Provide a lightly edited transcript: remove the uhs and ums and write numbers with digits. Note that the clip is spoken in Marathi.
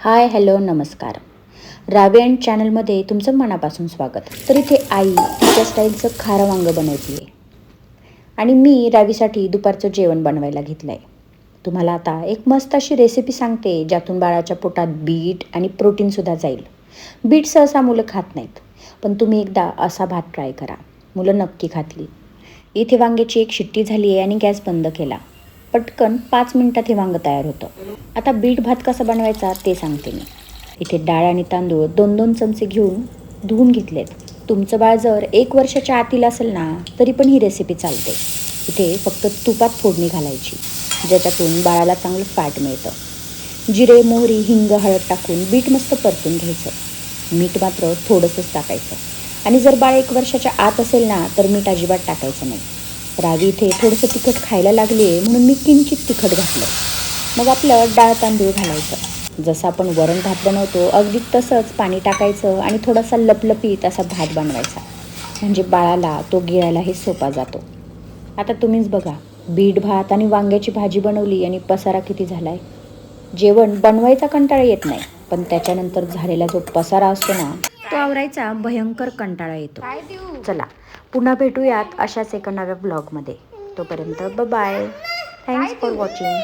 हाय हॅलो नमस्कार. रावी अँड चॅनलमध्ये तुमचं मनापासून स्वागत. तर इथे आई तिच्या स्टाईलचं खारं वांगं बनवते आहे आणि मी रावीसाठी दुपारचं जेवण बनवायला घेतलं आहे. तुम्हाला आता एक मस्त अशी रेसिपी सांगते ज्यातून बाळाच्या पोटात बीट आणि प्रोटीनसुद्धा जाईल. बीट सहसा मुलं खात नाहीत, पण तुम्ही एकदा असा भात ट्राय करा, मुलं नक्की खातील. इथे वांग्याची एक शिट्टी झाली आहे आणि गॅस बंद केला. पटकन 5 मिनिटात हे वांगं तयार होतं. आता बीट भात कसा बनवायचा ते सांगते मी. इथे डाळ आणि तांदूळ 2-2 चमचे घेऊन धुवून घेतलेत. तुमचं बाळ जर 1 वर्षाच्या आतील असेल ना तरी पण ही रेसिपी चालते. इथे फक्त तुपात फोडणी घालायची, ज्याच्यातून बाळाला चांगलं फॅट मिळतं. जिरे, मोहरी, हिंग, हळद टाकून बीट मस्त परतून घ्यायचं. मीठ मात्र थोडंसंच टाकायचं आणि जर बाळ 1 वर्षाच्या आत असेल ना तर मीठ अजिबात टाकायचं नाही. रावी इथे थोडंसं तिखट खायला लागली आहे म्हणून मी किंचित तिखट घातलं. मग आपलं डाळ तांदूळ घालायचं. जसं आपण वरण भात बनवतो अगदी तसंच पाणी टाकायचं आणि थोडासा लपलपीत असा भात बनवायचा, म्हणजे बाळाला तो गिळायलाही सोपा जातो. आता तुम्हीच बघा, बीट भात आणि वांग्याची भाजी बनवली आणि पसारा किती झाला आहे. जेवण बनवायचा कंटाळा येत नाही, पण त्याच्यानंतर झालेला जो पसारा असतो ना तो आवरायचा भयंकर कंटाळा येतो. चला पुन्हा भेटूयात अशाच एका नव्या ब्लॉगमध्ये. तोपर्यंत बाय. Thanks for watching.